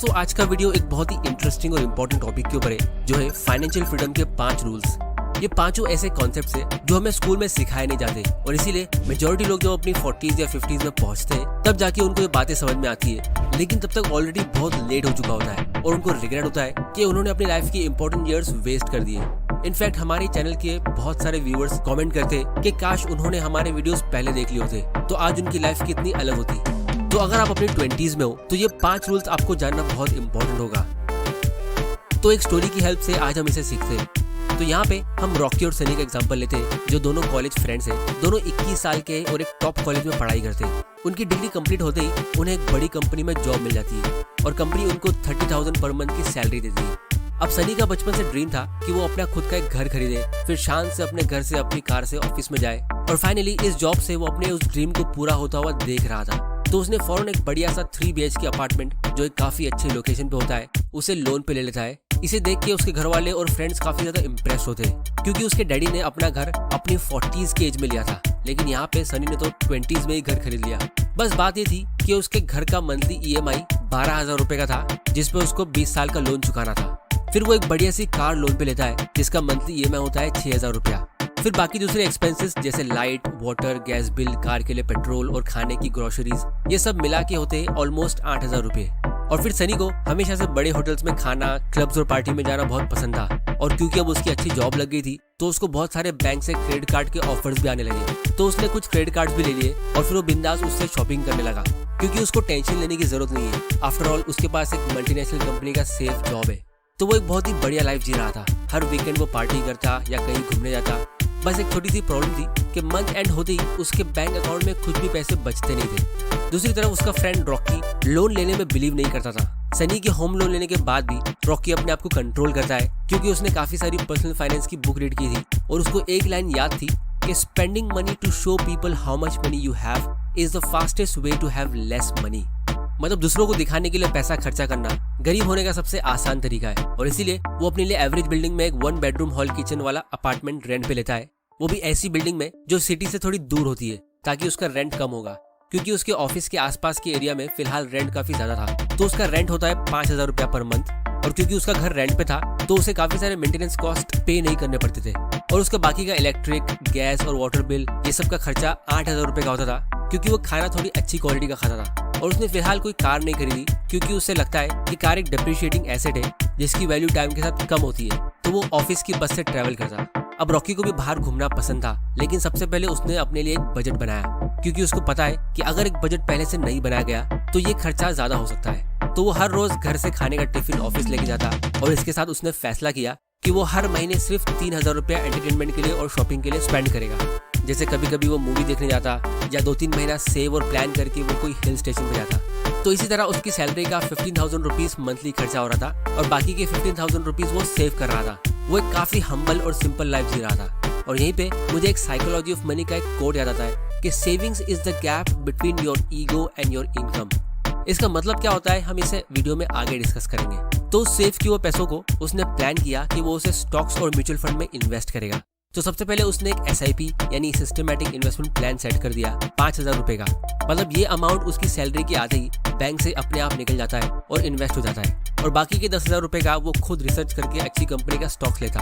दोस्तों आज का वीडियो एक बहुत ही इंटरेस्टिंग और इम्पोर्टेंट टॉपिक के ऊपर है, जो है फाइनेंशियल फ्रीडम के 5 रूल्स। ये पांचों ऐसे कॉन्सेप्ट्स हैं जो हमें स्कूल में सिखाए नहीं जाते और इसीलिए मेजॉरिटी लोग जब अपनी 40s या 50s में पहुंचते हैं तब जाके उनको ये बातें समझ में आती है, लेकिन तब तक ऑलरेडी बहुत लेट हो चुका होता है और उनको रिग्रेट होता है कि उन्होंने अपनी लाइफ की इंपॉर्टेंट ईयर्स वेस्ट कर दिए। इनफैक्ट हमारे चैनल के बहुत सारे व्यूअर्स कमेंट करते कि काश उन्होंने हमारे वीडियोस पहले देख लिए होते तो आज उनकी लाइफ कितनी अलग होती। तो अगर आप अपनी 20s में हो तो ये 5 रूल्स आपको जानना बहुत इंपॉर्टेंट होगा। तो एक स्टोरी की हेल्प से आज हम इसे सीखते हैं। तो यहाँ पे हम रॉकी और सनी का एग्जांपल लेते हैं, जो दोनों कॉलेज फ्रेंड्स हैं। दोनों 21 साल के हैं और एक टॉप कॉलेज में पढ़ाई करते हैं। उनकी डिग्री कंप्लीट होते ही उन्हें एक बड़ी कंपनी में जॉब मिल जाती है और कंपनी उनको 30,000 पर मंथ की सैलरी देती है। अब सनी का बचपन से ड्रीम था कि वो अपना खुद का एक घर खरीदे, फिर शान से अपने घर से अपनी कार से ऑफिस में जाए और फाइनली इस जॉब से वो अपने उस ड्रीम को पूरा होता हुआ देख रहा था। तो उसने फौरन एक बढ़िया सा 3 BHK अपार्टमेंट, जो एक काफी अच्छी लोकेशन पे होता है, उसे लोन पे ले लेता है। इसे देख के उसके घर वाले और फ्रेंड्स काफी ज्यादा इम्प्रेस होते हैं, क्योंकि उसके डैडी ने अपना घर अपनी 40s की एज में लिया था, लेकिन यहाँ पे सनी ने तो 20s में ही घर खरीद लिया। बस बात ये थी कि उसके घर का मंथली EMI 12,000 रुपए का था, जिसपे उसको 20 साल का लोन चुकाना था। फिर वो एक बढ़िया सी कार लोन पे लेता है, जिसका मंथली EMI होता है 6,000 रुपया। फिर बाकी दूसरे एक्सपेंसेस जैसे light, water, gas bill, car के लिए पेट्रोल और खाने की ग्रोसरीज, ये सब मिला के होते हैं ऑलमोस्ट 8,000 रुपए। और फिर सनी को हमेशा से बड़े होटल्स में खाना, क्लब्स और पार्टी में जाना बहुत पसंद था और क्योंकि अब उसकी अच्छी जॉब लग गई थी तो उसको बहुत सारे बैंक से क्रेडिट कार्ड के ऑफर्स भी आने लगे। तो उसने कुछ क्रेडिट कार्ड भी ले लिए और फिर वो बिंदास उससे शॉपिंग करने लगा, क्योंकि उसको टेंशन लेने की जरूरत नहीं है। आफ्टर ऑल उसके पास एक मल्टीनेशनल कंपनी का सेफ जॉब है। तो वो एक बहुत ही बढ़िया लाइफ जी रहा था। हर वीकेंड वो पार्टी करता या कहीं घूमने जाता। बस एक छोटी सी प्रॉब्लम थी कि मंथ एंड होते ही उसके बैंक अकाउंट में कुछ भी पैसे बचते नहीं थे। दूसरी तरफ उसका फ्रेंड रॉकी लोन लेने में बिलीव नहीं करता था। सनी के होम लोन लेने के बाद भी रॉकी अपने आप को कंट्रोल करता है, क्योंकि उसने काफी सारी पर्सनल फाइनेंस की बुक रीड की थी और उसको एक लाइन याद थी कि spending money to show people how much money you have is the fastest way to have less money. मतलब दूसरों को दिखाने के लिए पैसा खर्चा करना गरीब होने का सबसे आसान तरीका है और इसीलिए वो अपने लिए एवरेज बिल्डिंग में एक 1 बेडरूम हॉल किचन वाला अपार्टमेंट रेंट पे लेता है, वो भी ऐसी बिल्डिंग में जो सिटी से थोड़ी दूर होती है, ताकि उसका रेंट कम होगा, क्योंकि उसके ऑफिस के आसपास के एरिया में फिलहाल रेंट काफी ज्यादा था। तो उसका रेंट होता है 5,000 रुपया पर मंथ और क्योंकि उसका घर रेंट पे था तो उसे काफी सारे मेंटेनेंस कॉस्ट पे नहीं करने पड़ते थे और उसका बाकी का इलेक्ट्रिक, गैस और वाटर बिल, ये सब का खर्चा 8,000 रुपए का होता था, क्योंकि वो खाना थोड़ी अच्छी क्वालिटी का खाता था। और उसने फिलहाल कोई कार नहीं खरीदी, क्योंकि उसे लगता है कि कार एक डिप्रिशिएटिंग एसेट है जिसकी वैल्यू टाइम के साथ कम होती है। तो वो ऑफिस की बस से ट्रैवल करता। अब रॉकी को भी बाहर घूमना पसंद था, लेकिन सबसे पहले उसने अपने लिए एक बजट बनाया, क्योंकि उसको पता है कि अगर एक बजट पहले से नहीं बनाया गया तो ये खर्चा ज्यादा हो सकता है। तो वो हर रोज घर से खाने का टिफिन ऑफिस लेके जाता और इसके साथ उसने फैसला किया कि वो हर महीने सिर्फ 3,000 रुपया एंटरटेनमेंट के लिए और शॉपिंग के लिए स्पेंड करेगा। जैसे कभी कभी वो मूवी देखने जाता या 2-3 महीना सेव और प्लान करके वो कोई हिल स्टेशन पे जाता। तो इसी तरह उसकी सैलरी का 15,000 रुपीज मंथली खर्चा हो रहा था और बाकी के 15,000 रुपीज वो सेव कर रहा था। वो एक काफी हम्बल और सिंपल लाइफ जी रहा था। और यहीं पे मुझे एक साइकोलॉजी ऑफ मनी का एक कोट याद आता है कि savings is the gap between your ego and your income. इसका मतलब क्या होता है हम इसे वीडियो में आगे डिस्कस करेंगे। तो सेव किए हुए पैसों को उसने प्लान किया कि वो उसे स्टॉक्स और म्यूचुअल फंड में इन्वेस्ट करेगा। तो सबसे पहले उसने एक SIP यानी सिस्टमैटिक इन्वेस्टमेंट प्लान सेट कर दिया 5,000 रुपए का। मतलब ये अमाउंट उसकी सैलरी के आते ही बैंक से अपने आप निकल जाता है और इन्वेस्ट हो जाता है और बाकी के 10,000 रुपए का वो खुद रिसर्च करके अच्छी कंपनी का स्टॉक्स लेता।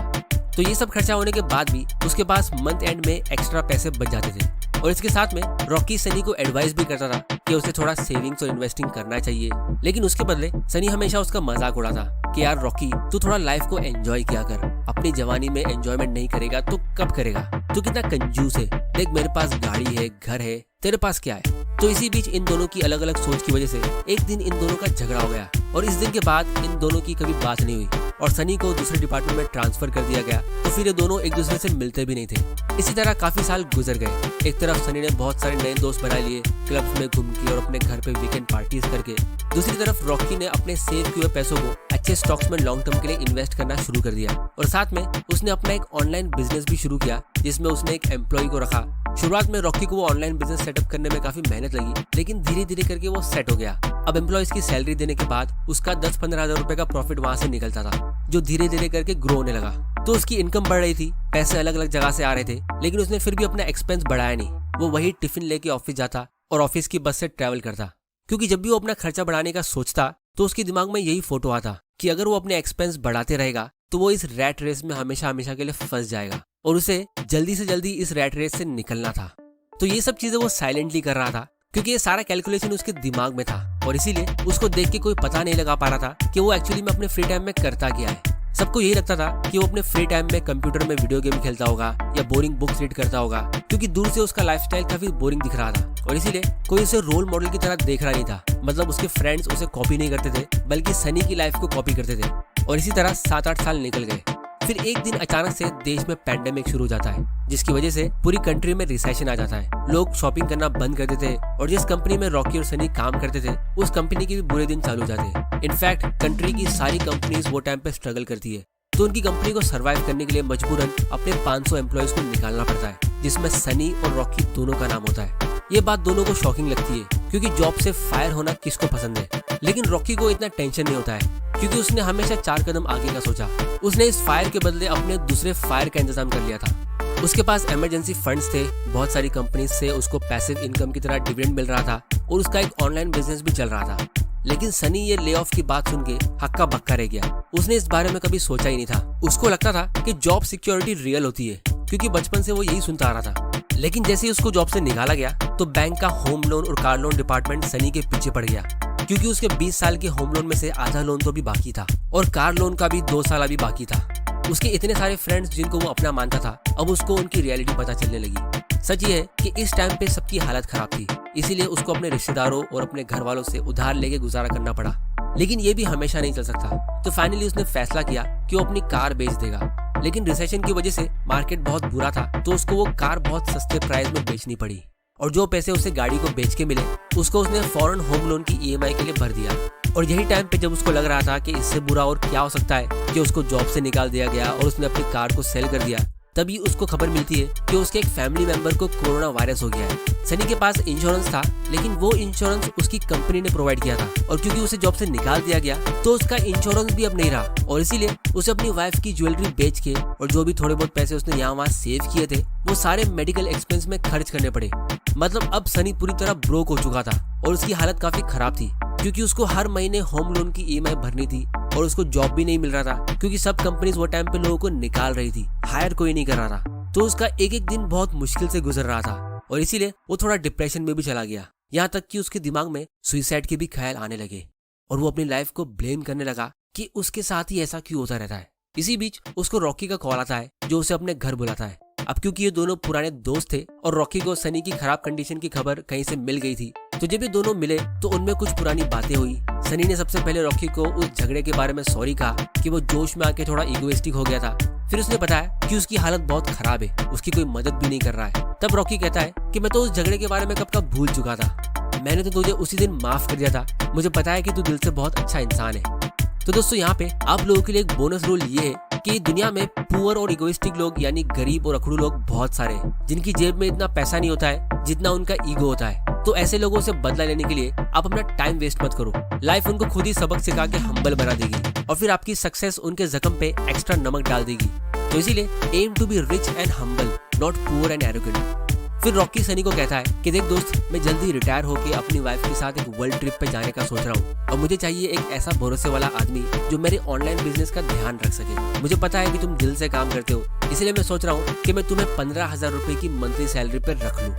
तो ये सब खर्चा होने के बाद भी उसके पास मंथ एंड में एक्स्ट्रा पैसे बच जाते थे। और इसके साथ में रॉकी सनी को एडवाइस भी करता था कि उसे थोड़ा सेविंग्स और इन्वेस्टिंग करना चाहिए, लेकिन उसके बदले सनी हमेशा उसका मजाक उड़ाता कि यार रॉकी, तू थोड़ा लाइफ को एंजॉय किया कर, अपनी जवानी में एंजॉयमेंट नहीं करेगा तो कब करेगा, तू कितना कंजूस है, देख मेरे पास गाड़ी है, घर है, तेरे पास क्या है। तो इसी बीच इन दोनों की अलग अलग सोच की वजह से एक दिन इन दोनों का झगड़ा हो गया और इस दिन के बाद इन दोनों की कभी बात नहीं हुई और सनी को दूसरे डिपार्टमेंट में ट्रांसफर कर दिया गया। तो फिर ये दोनों एक दूसरे से मिलते भी नहीं थे। इसी तरह काफी साल गुजर गए। एक तरफ सनी ने बहुत सारे नए दोस्त बना लिए, क्लब्स में घूम के और अपने घर पे वीकेंड पार्टीज करके। दूसरी तरफ रॉकी ने अपने सेव किए हुए पैसों को अच्छे स्टॉक्स में लॉन्ग टर्म के लिए इन्वेस्ट करना शुरू कर दिया और साथ में उसने अपना एक ऑनलाइन बिजनेस भी शुरू किया, जिसमें उसने एक एम्प्लॉय को रखा। शुरुआत में रॉकी को वो ऑनलाइन बिजनेस सेटअप करने में काफी मेहनत लगी, लेकिन धीरे धीरे करके वो सेट हो गया। अब एम्प्लॉयज की सैलरी देने के बाद उसका 10-15 हजार रुपए का प्रॉफिट वहां से निकलता था, जो धीरे धीरे करके ग्रो होने लगा। तो उसकी इनकम बढ़ रही थी, पैसे अलग अलग जगह से आ रहे थे, लेकिन उसने फिर भी अपना एक्सपेंस बढ़ाया नहीं। वो वही टिफिन लेके ऑफिस जाता और ऑफिस की बस से ट्रैवल करता, क्योंकि जब भी वो अपना खर्चा बढ़ाने का सोचता तो उसके दिमाग में यही फोटो आता कि अगर वो अपने एक्सपेंस बढ़ाते रहेगा तो वो इस रैट रेस में हमेशा हमेशा के लिए फंस जाएगा और उसे जल्दी से जल्दी इस रैट रेस से निकलना था। तो ये सब चीजें वो साइलेंटली कर रहा था क्योंकि ये सारा कैलकुलेशन उसके दिमाग में था और इसीलिए उसको देख के कोई पता नहीं लगा पा रहा था कि वो एक्चुअली में अपने फ्री टाइम में करता क्या है। सबको यही लगता था कि वो अपने फ्री टाइम में कंप्यूटर में वीडियो गेम खेलता होगा या बोरिंग बुक्स रीड करता होगा, क्योंकि दूर से उसका लाइफस्टाइल काफी बोरिंग दिख रहा था और इसीलिए कोई उसे रोल मॉडल की तरह देख रहा नहीं था। मतलब उसके फ्रेंड्स उसे कॉपी नहीं करते थे बल्कि सनी की लाइफ को कॉपी करते थे और इसी तरह 7-8 साल निकल गए। फिर एक दिन अचानक से देश में पैंडेमिक शुरू हो जाता है जिसकी वजह से पूरी कंट्री में रिसेशन आ जाता है। लोग शॉपिंग करना बंद कर देते और जिस कंपनी में रॉकी और सनी काम करते थे उस कंपनी के भी बुरे दिन चालू हो जाते हैं। इनफैक्ट कंट्री की सारी कंपनीज वो टाइम पे स्ट्रगल करती है तो उनकी कंपनी को सर्वाइव करने के लिए मजबूरन अपने 500 एम्प्लॉयज को निकालना पड़ता है जिसमें सनी और रॉकी दोनों का नाम होता है। ये बात दोनों को शॉकिंग लगती है क्योंकि जॉब से फायर होना किसको पसंद है, लेकिन रॉकी को इतना टेंशन नहीं होता है क्योंकि उसने हमेशा 4 कदम आगे का सोचा। उसने इस फायर के बदले अपने दूसरे फायर का इंतजाम कर लिया था। उसके पास इमरजेंसी फंड्स थे, बहुत सारी कंपनीज से उसको पैसिव इनकम की तरह डिविडेंड मिल रहा था और उसका एक ऑनलाइन बिजनेस भी चल रहा था। लेकिन सनी ये ले ऑफ की बात सुन के हक्का बक्का रह गया। उसने इस बारे में कभी सोचा ही नहीं था। उसको लगता था कि जॉब सिक्योरिटी रियल होती है क्योंकि बचपन से वो यही सुनता आ रहा था। लेकिन जैसे ही उसको जॉब से निकाला गया तो बैंक का होम लोन और कार लोन डिपार्टमेंट सनी के पीछे पड़ गया क्योंकि उसके 20 साल के होम लोन में से आधा लोन तो भी बाकी था और कार लोन का भी 2 साल अभी बाकी था। उसके इतने सारे फ्रेंड्स जिनको वो अपना मानता था अब उसको उनकी रियलिटी पता चलने लगी। सच ये है कि इस टाइम पे सबकी हालत खराब थी, इसीलिए उसको अपने रिश्तेदारों और अपने घर वालों से उधार लेके गुजारा करना पड़ा। लेकिन ये भी हमेशा नहीं चल सकता तो फाइनली उसने फैसला किया कि वो अपनी कार बेच देगा। लेकिन रिसेशन की वजह से मार्केट बहुत बुरा था तो उसको वो कार बहुत सस्ते प्राइस में बेचनी पड़ी और जो पैसे उसे गाड़ी को बेच के मिले उसको उसने फौरन होम लोन की EMI के लिए भर दिया। और यही टाइम पे जब उसको लग रहा था कि इससे बुरा और क्या हो सकता है कि उसको जॉब से निकाल दिया गया और उसने अपनी कार को सेल कर दिया, तभी उसको खबर मिलती है कि उसके एक फैमिली मेंबर को कोरोना वायरस हो गया है। सनी के पास इंश्योरेंस था लेकिन वो इंश्योरेंस उसकी कंपनी ने प्रोवाइड किया था और क्योंकि उसे जॉब से निकाल दिया गया तो उसका इंश्योरेंस भी अब नहीं रहा और इसीलिए उसे अपनी वाइफ की ज्वेलरी बेच के और जो भी थोड़े बहुत पैसे उसने यहाँ वहाँ सेव किए थे वो सारे मेडिकल एक्सपेंस में खर्च करने पड़े। मतलब अब सनी पूरी तरह ब्रोक हो चुका था और उसकी हालत काफी खराब थी क्योंकि उसको हर महीने होम लोन की EMI भरनी थी और उसको जॉब भी नहीं मिल रहा था क्योंकि सब कंपनीज वो टाइम पे लोगों को निकाल रही थी, हायर कोई नहीं कर रहा था। तो उसका एक एक दिन बहुत मुश्किल से गुजर रहा था और इसीलिए वो थोड़ा डिप्रेशन में भी चला गया। यहाँ तक कि उसके दिमाग में सुसाइड के भी ख्याल आने लगे और वो अपनी लाइफ को ब्लेम करने लगा कि उसके साथ ही ऐसा क्यों होता रहता है। इसी बीच उसको रॉकी का कॉल आता है जो उसे अपने घर बुलाता है। अब क्योंकि ये दोनों पुराने दोस्त थे और रॉकी को सनी की खराब कंडीशन की खबर कहीं से मिल गई थी तो जब ये दोनों मिले तो उनमें कुछ पुरानी बातें हुई। सनी ने सबसे पहले रॉकी को उस झगड़े के बारे में सॉरी कहा कि वो जोश में आके थोड़ा इगोइस्टिक हो गया था। फिर उसने बताया कि उसकी हालत बहुत खराब है, उसकी कोई मदद भी नहीं कर रहा है। तब रॉकी कहता है कि मैं तो उस झगड़े के बारे में कब का भूल चुका था, मैंने तो तुझे उसी दिन माफ कर दिया था, मुझे पता है कि तू दिल से बहुत अच्छा इंसान है। तो दोस्तों यहाँ पे आप लोगों के लिए एक बोनस रूल ये है कि दुनिया में पुअर और इगोइस्टिक लोग यानी गरीब और अखड़ू लोग बहुत सारे हैं जिनकी जेब में इतना पैसा नहीं होता है जितना उनका ईगो होता है। तो ऐसे लोगों से बदला लेने के लिए आप अपना टाइम वेस्ट मत करो, लाइफ उनको खुद ही सबक सिखा के हम्बल बना देगी और फिर आपकी सक्सेस उनके जख्म पे एक्स्ट्रा नमक डाल देगी। तो इसीलिए aim to be rich and humble, not poor and arrogant. फिर रॉकी सनी को कहता है कि देख दोस्त, मैं जल्दी रिटायर होके अपनी वाइफ के साथ एक वर्ल्ड ट्रिप पे जाने का सोच रहा हूँ और मुझे चाहिए एक ऐसा भरोसे वाला आदमी जो मेरे ऑनलाइन बिजनेस का ध्यान रख सके। मुझे पता है कि तुम दिल से काम करते हो, इसलिए मैं सोच रहा हूँ कि मैं तुम्हें 15,000 रुपए की मंथली सैलरी पर रख लूँ।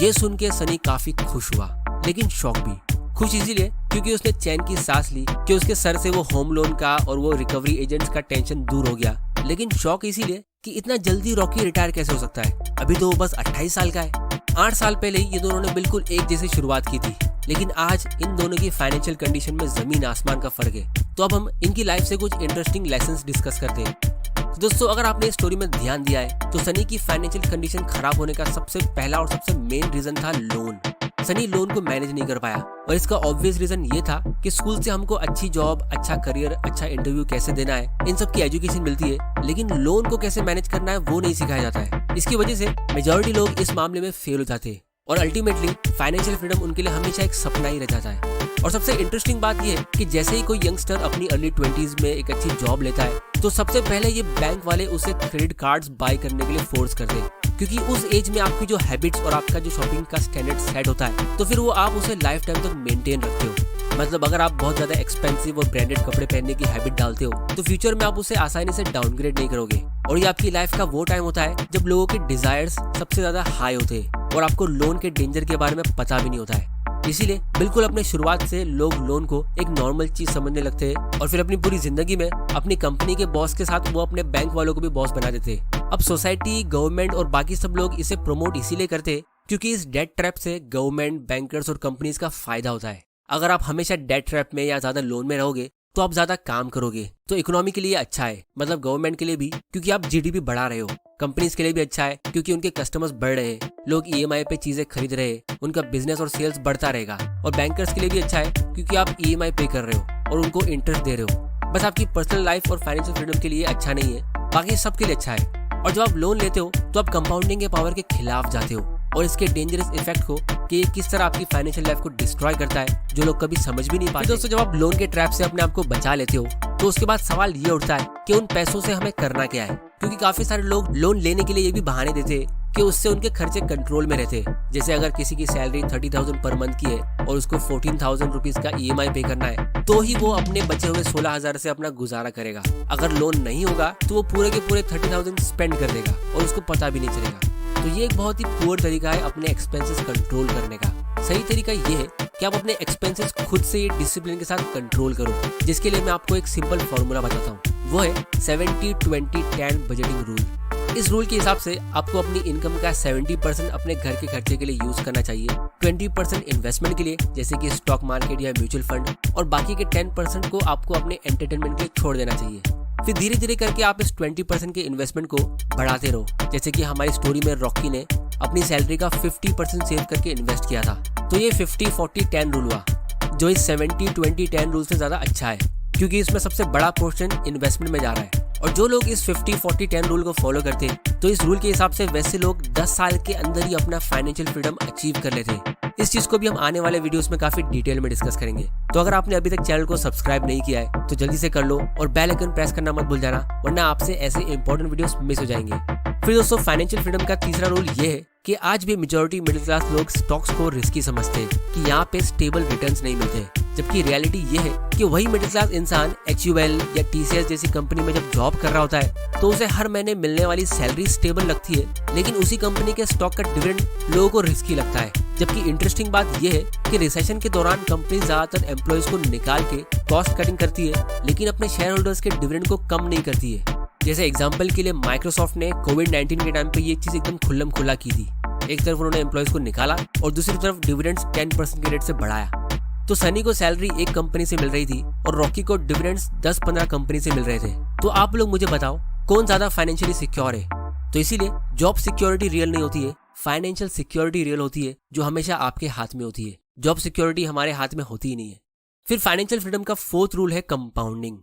ये सुन के सनी काफी खुश हुआ लेकिन शॉक भी। खुश इसीलिए क्योंकि उसने चैन की सांस ली कि उसके सर से वो होम लोन का और वो रिकवरी एजेंट्स का टेंशन दूर हो गया। लेकिन शॉक इसीलिए कि इतना जल्दी रॉकी रिटायर कैसे हो सकता है, अभी तो वो बस 28 साल का है। 8 साल पहले ये दोनों ने बिल्कुल एक जैसी शुरुआत की थी लेकिन आज इन दोनों की फाइनेंशियल कंडीशन में जमीन आसमान का फर्क है। तो अब हम इनकी लाइफ से कुछ इंटरेस्टिंग लेसन्स डिस्कस करते हैं। तो दोस्तों अगर आपने इस स्टोरी में ध्यान दिया है तो सनी की फाइनेंशियल कंडीशन खराब होने का सबसे पहला और सबसे मेन रीजन था लोन। सनी लोन को मैनेज नहीं कर पाया और इसका ऑब्वियस रीजन ये था कि स्कूल से हमको अच्छी जॉब, अच्छा करियर, अच्छा इंटरव्यू कैसे देना है, इन सब की एजुकेशन मिलती है लेकिन लोन को कैसे मैनेज करना है वो नहीं सिखाया जाता है। इसकी वजह से मेजॉरिटी लोग इस मामले में फेल हो जाते हैं और अल्टीमेटली फाइनेंशियल फ्रीडम उनके लिए हमेशा एक सपना ही रह जाता है। और सबसे इंटरेस्टिंग बात यह है कि जैसे ही कोई यंगस्टर अपनी अर्ली 20s में एक अच्छी जॉब लेता है तो सबसे पहले ये बैंक वाले उसे क्रेडिट कार्ड्स बाय करने के लिए फोर्स करते हैं क्योंकि उस एज में आपकी जो हैबिट्स और आपका जो शॉपिंग का स्टैंडर्ड सेट होता है तो फिर वो आप उसे लाइफ टाइम तक मेंटेन रखते हो। मतलब अगर आप बहुत ज्यादा एक्सपेंसिव और ब्रांडेड कपड़े पहनने की हैबिट डालते हो तो फ्यूचर में आप उसे आसानी से डाउनग्रेड नहीं करोगे। और ये आपकी लाइफ का वो टाइम होता है जब लोगों के डिजायर्स सबसे ज्यादा हाई होते हैं और आपको लोन के डेंजर के बारे में पता भी नहीं होता है। इसीलिए बिल्कुल अपने शुरुआत से लोग लोन को एक नॉर्मल चीज समझने लगते हैं और फिर अपनी पूरी जिंदगी में अपनी कंपनी के बॉस के साथ वो अपने बैंक वालों को भी बॉस बना देते हैं। अब सोसाइटी, गवर्नमेंट और बाकी सब लोग इसे प्रमोट इसीलिए करते हैं क्योंकि इस डेट ट्रैप से गवर्नमेंट, बैंकर्स और कंपनीज का फायदा होता है। अगर आप हमेशा डेट ट्रैप में या ज्यादा लोन में रहोगे तो आप ज्यादा काम करोगे, तो इकोनॉमी के लिए अच्छा है, मतलब गवर्नमेंट के लिए भी क्योंकि आप जीडीपी बढ़ा रहे हो, कंपनीज के लिए भी अच्छा है क्योंकि उनके कस्टमर्स बढ़ रहे हैं, लोग ईएमआई पे चीजें खरीद रहे हैं, उनका बिजनेस और सेल्स बढ़ता रहेगा। और बैंकर्स के लिए भी अच्छा है क्योंकि आप ईएमआई पे कर रहे हो और उनको इंटरेस्ट दे रहे हो। बस आपकी पर्सनल लाइफ और फाइनेंशियल फ्रीडम के लिए अच्छा नहीं है, बाकी सबके लिए अच्छा है। और जब आप लोन लेते हो तो आप कंपाउंडिंग के पावर के खिलाफ जाते हो और इसके डेंजरस इफेक्ट को कि ये किस तरह आपकी फाइनेंशियल लाइफ को डिस्ट्रॉय करता है, जो लोग कभी समझ भी नहीं पाते। दोस्तों, जब आप लोन के ट्रैप से अपने आप को बचा लेते हो तो उसके बाद सवाल ये उठता है कि उन पैसों से हमें करना क्या है, क्योंकि काफी सारे लोग लोन लेने के लिए ये भी बहाने देते हैं कि उससे उनके खर्चे कंट्रोल में रहते हैं। जैसे अगर किसी की सैलरी 30,000 पर मंथ की है और उसको 14,000 रुपीज का ईएमआई पे करना है तो ही वो अपने बचे हुए 16,000 से अपना गुजारा करेगा। अगर लोन नहीं होगा तो वो पूरे के पूरे 30,000 स्पेंड कर देगा और उसको पता भी नहीं चलेगा। तो ये एक बहुत ही पुअर तरीका है अपने एक्सपेंसेस कंट्रोल करने का। सही तरीका ये है कि आप अपने एक्सपेंसेस खुद से ये डिसिप्लिन के साथ कंट्रोल करो, जिसके लिए मैं आपको एक सिंपल फॉर्मूला बताता हूँ। वो है 70-20-10 बजटिंग रूल। इस रूल के हिसाब से आपको अपनी इनकम का 70% अपने घर के खर्चे के लिए यूज करना चाहिए, 20% इन्वेस्टमेंट के लिए जैसे कि स्टॉक मार्केट या म्यूचुअल फंड, और बाकी के 10% को आपको अपने एंटरटेनमेंट के लिए छोड़ देना चाहिए। फिर धीरे धीरे करके आप इस 20% के इन्वेस्टमेंट को बढ़ाते रहो, जैसे कि हमारी स्टोरी में रॉकी ने अपनी सैलरी का 50% सेव करके इन्वेस्ट किया था। तो ये 50-40-10 रूल हुआ, जो इस 70-20-10 रूल से ज्यादा अच्छा है क्योंकि इसमें सबसे बड़ा पोर्शन इन्वेस्टमेंट में जा रहा है। और जो लोग इस 50-40-10 रूल को फॉलो करते हैं तो इस रूल के हिसाब से वैसे लोग 10 साल के अंदर ही अपना फाइनेंशियल फ्रीडम अचीव कर लेते हैं। इस चीज को भी हम आने वाले वीडियोस में काफी डिटेल में डिस्कस करेंगे। तो अगर आपने अभी तक चैनल को सब्सक्राइब नहीं किया है तो जल्दी से कर लो और बेल आइकन प्रेस करना मत भूल जाना, वरना आपसे ऐसे इंपॉर्टेंट वीडियोस मिस हो जाएंगे। फिर दोस्तों, फाइनेंशियल फ्रीडम का तीसरा रूल ये है कि आज भी मेजॉरिटी मिडिल क्लास लोग स्टॉक्स को रिस्की समझते हैं कि यहाँ पे स्टेबल रिटर्न्स नहीं मिलते, जबकि रियलिटी ये है कि वही मिडिल क्लास इंसान HUL या TCS जैसी कंपनी में जब जॉब कर रहा होता है तो उसे हर महीने मिलने वाली सैलरी स्टेबल लगती है, लेकिन उसी कंपनी के स्टॉक का डिविडेंड लोगों को रिस्की लगता है। जबकि इंटरेस्टिंग बात यह है कि रिसेशन के दौरान कंपनी ज्यादातर एम्प्लॉयज को निकाल के कॉस्ट कटिंग करती है, लेकिन अपने शेयर होल्डर्स के डिविडेंड को कम नहीं करती है। जैसे एग्जाम्पल के लिए माइक्रोसॉफ्ट ने कोविड-19 के टाइम पे ये चीज एकदम खुल्लम खुला की थी। एक तरफ उन्होंने एम्प्लॉयज को निकाला और दूसरी तरफ डिविडेंड्स 10% के रेट से बढ़ाया। तो सनी को सैलरी एक कंपनी से मिल रही थी और रॉकी को डिविडेंड्स 10-15 कंपनी से मिल रहे थे। तो आप लोग मुझे बताओ कौन ज्यादा फाइनेंशियली सिक्योर है? तो इसीलिए जॉब सिक्योरिटी रियल नहीं होती है, फाइनेंशियल सिक्योरिटी रियल होती है, जो हमेशा आपके हाथ में होती है। जॉब सिक्योरिटी हमारे हाथ में होती ही नहीं है। फिर फाइनेंशियल फ्रीडम का फोर्थ रूल है कंपाउंडिंग।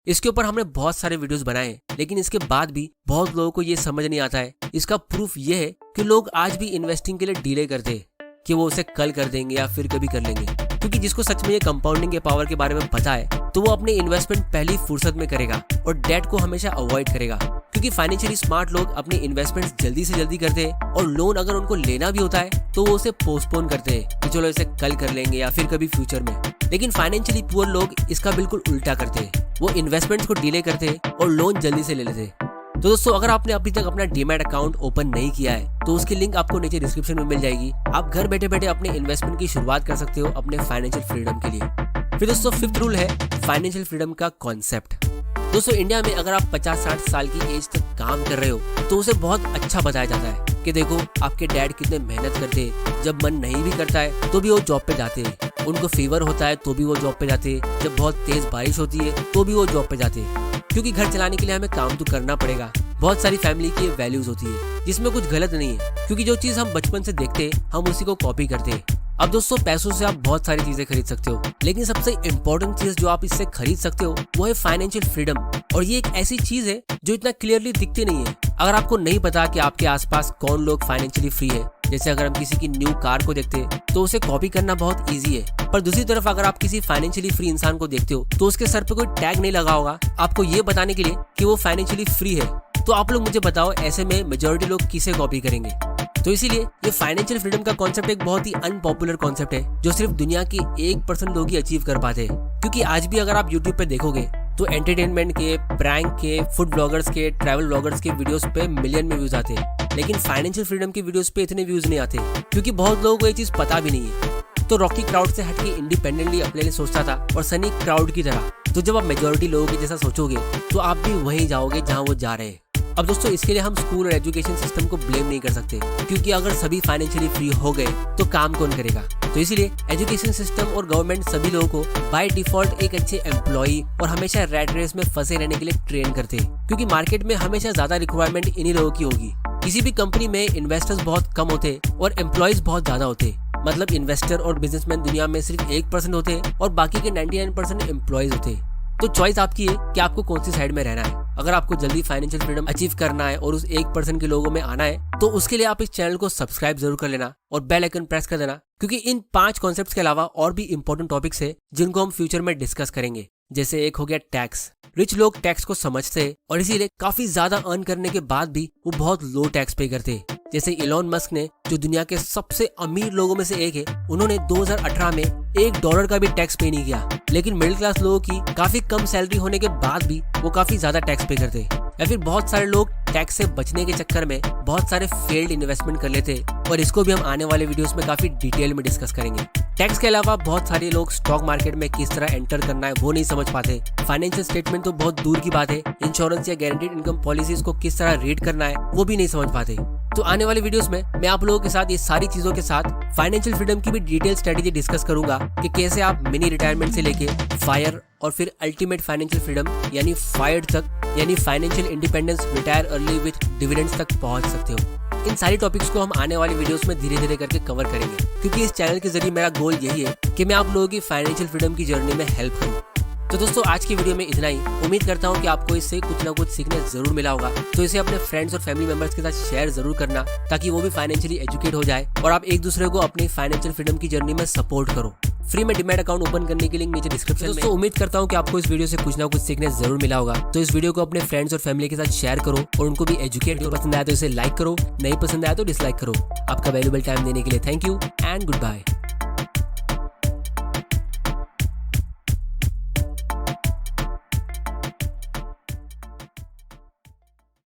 इसके ऊपर हमने बहुत सारे वीडियोस बनाए, लेकिन इसके बाद भी बहुत लोगों को ये समझ नहीं आता है। इसका प्रूफ ये है कि लोग आज भी इन्वेस्टिंग के लिए डिले करते हैं कि वो उसे कल कर देंगे या फिर कभी कर लेंगे, क्योंकि जिसको सच में ये कंपाउंडिंग के पावर के बारे में पता है तो वो अपने इन्वेस्टमेंट पहली फुर्सत में करेगा और डेट को हमेशा अवॉइड करेगा। क्योंकि फाइनेंशियली स्मार्ट लोग अपने इन्वेस्टमेंट्स जल्दी से जल्दी करते हैं और लोन अगर उनको लेना भी होता है तो वो उसे पोस्टपोन करते हैं कि चलो इसे कल कर लेंगे या फिर कभी फ्यूचर में। लेकिन फाइनेंशियली पुअर लोग इसका बिल्कुल उल्टा करते हैं, वो इन्वेस्टमेंट्स को डिले करते हैं और लोन जल्दी से ले लेते हैं। तो दोस्तों, अगर आपने अभी तक अपना डीमैट अकाउंट ओपन नहीं किया है तो उसकी लिंक आपको नीचे डिस्क्रिप्शन में मिल जाएगी। आप घर बैठे बैठे अपने इन्वेस्टमेंट की शुरुआत कर सकते हो अपने फाइनेंशियल फ्रीडम के लिए। फिर दोस्तों, फिफ्थ रूल है फाइनेंशियल फ्रीडम का कॉन्सेप्ट। दोस्तों, इंडिया में अगर आप 50-60 साल की एज तक काम कर रहे हो तो उसे बहुत अच्छा बताया जाता है कि देखो आपके डैड कितने मेहनत करते हैं, जब मन नहीं भी करता है तो भी वो जॉब पे जाते हैं, उनको फीवर होता है तो भी वो जॉब पे जाते हैं, जब बहुत तेज बारिश होती है तो भी वो जॉब पे जाते हैं, क्योंकि घर चलाने के लिए हमें काम तो करना पड़ेगा। बहुत सारी फैमिली की वैल्यूज होती है जिसमें कुछ गलत नहीं है, क्योंकि जो चीज हम बचपन से देखते हैं हम उसी को कॉपी करते हैं। अब दोस्तों, पैसों से आप बहुत सारी चीजें खरीद सकते हो, लेकिन सबसे इम्पोर्टेंट चीज जो आप इससे खरीद सकते हो वो है फाइनेंशियल फ्रीडम। और ये एक ऐसी चीज है जो इतना क्लियरली दिखती नहीं है। अगर आपको नहीं पता कि आपके आसपास कौन लोग फाइनेंशियली फ्री है, जैसे अगर हम किसी की न्यू कार को देखते हैं तो उसे कॉपी करना बहुत इजी है, पर दूसरी तरफ अगर आप किसी फाइनेंशियली फ्री इंसान को देखते हो तो उसके सर पे कोई टैग नहीं लगा होगा आपको ये बताने के लिए कि वो फाइनेंशियली फ्री है। तो आप लोग मुझे बताओ, ऐसे में मेजॉरिटी लोग किसे कॉपी करेंगे? तो इसीलिए ये फाइनेंशियल फ्रीडम का कॉन्सेप्ट एक बहुत ही अनपॉपुलर कॉन्सेप्ट है जो सिर्फ दुनिया के 1% लोग ही अचीव कर पाते हैं। क्योंकि आज भी अगर आप यूट्यूब पे देखोगे तो एंटरटेनमेंट के, प्रैंक के, फूड ब्लॉगर्स के, ट्रैवल ब्लॉगर्स के वीडियोस पे मिलियन में व्यूज आते हैं, लेकिन फाइनेंशियल फ्रीडम के वीडियोस पे इतने व्यूज नहीं आते क्योंकि बहुत लोगों को ये चीज पता भी नहीं है। तो रॉकी क्राउड से हटके इंडिपेंडेंटली अपने लिए सोचता था और सनी क्राउड की तरह। तो जब आप मेजोरिटी लोगों के जैसा सोचोगे तो आप भी वहीं जाओगे जहां वो जा रहे हैं। अब दोस्तों इसके लिए हम स्कूल और एजुकेशन सिस्टम को ब्लेम नहीं कर सकते क्योंकि अगर सभी फाइनेंशियली फ्री हो गए तो काम कौन करेगा। तो इसीलिए एजुकेशन सिस्टम और गवर्नमेंट सभी लोगों को बाय डिफॉल्ट एक अच्छे एम्प्लॉई और हमेशा रैट रेस में फंसे रहने के लिए ट्रेन करते हैं क्योंकि मार्केट में हमेशा ज्यादा रिक्वायरमेंट इन्हीं लोगों की होगी। किसी भी कंपनी में इन्वेस्टर्स बहुत कम होते और एम्प्लॉयज बहुत ज्यादा होते। मतलब इन्वेस्टर और बिजनेसमैन दुनिया में सिर्फ 1% होते और बाकी के 99% एम्प्लॉयज होते। तो चॉइस आपकी है कि आपको कौन सी साइड में रहना है। अगर आपको जल्दी फाइनेंशियल फ्रीडम अचीव करना है और उस 1% के लोगों में आना है तो उसके लिए आप इस चैनल को सब्सक्राइब जरूर कर लेना और बेल आइकन प्रेस कर देना क्योंकि इन 5 कॉन्सेप्ट्स के अलावा और भी इंपॉर्टेंट टॉपिक्स है जिनको हम फ्यूचर में डिस्कस करेंगे। जैसे एक हो गया टैक्स। रिच लोग टैक्स को समझते और इसीलिए काफी ज्यादा अर्न करने के बाद भी वो बहुत लो टैक्स पे करते। जैसे इलॉन मस्क ने, जो दुनिया के सबसे अमीर लोगों में से एक है, उन्होंने 2018 में $1 का भी टैक्स पे नहीं किया। लेकिन मिडिल क्लास लोगों की काफी कम सैलरी होने के बाद भी वो काफी ज्यादा टैक्स पे करते। या फिर बहुत सारे लोग टैक्स से बचने के चक्कर में बहुत सारे फेल्ड इन्वेस्टमेंट कर लेते और इसको भी हम आने वाले वीडियोस में काफी डिटेल में डिस्कस करेंगे। टैक्स के अलावा बहुत सारे लोग स्टॉक मार्केट में किस तरह एंटर करना है वो नहीं समझ पाते। फाइनेंशियल स्टेटमेंट तो बहुत दूर की बात है, इंश्योरेंस या गारंटीड इनकम पॉलिसीज को किस तरह रीड करना है वो भी नहीं समझ पाते। तो आने वाले वीडियोस में मैं आप लोगों के साथ ये सारी चीजों के साथ फाइनेंशियल फ्रीडम की भी डिटेल स्ट्रेटेजी डिस्कस करूंगा कि कैसे आप मिनी रिटायरमेंट से लेके फायर और फिर अल्टीमेट फाइनेंशियल फ्रीडम यानी फायर्ड तक, यानी financial independence, retire early with dividends तक पहुंच सकते हो। इन सारी टॉपिक्स को हम आने वाले वीडियोस में धीरे धीरे करके कवर करेंगे क्योंकि इस चैनल के जरिए मेरा गोल यही है कि मैं आप लोगों की फाइनेंशियल फ्रीडम की जर्नी में हेल्प करूं। तो दोस्तों आज की वीडियो में इतना ही। उम्मीद करता हूं कि आपको इससे कुछ ना कुछ सीखने जरूर मिला होगा। तो इसे अपने फ्रेंड्स और फैमिली मेंबर्स के साथ शेयर जरूर करना ताकि वो भी फाइनेंशियली एजुकेट हो जाए और आप एक दूसरे को अपनी फाइनेंशियल फ्रीडम की जर्नी में सपोर्ट करो। फ्री में डीमैट अकाउंट ओपन करने की लिंक नीचे डिस्क्रिप्शन में। उम्मीद करता हूं कि आपको इस वीडियो से कुछ ना कुछ सीखने जरूर मिला होगा। तो इस वीडियो को अपने फ्रेंड्स और फैमिली के साथ शेयर करो और उनको भी एजुकेट करो। पसंद आया तो इसे लाइक करो, नहीं पसंद आया तो डिसलाइक करो। आपका वैल्यूएबल टाइम देने के लिए thank you and good bye.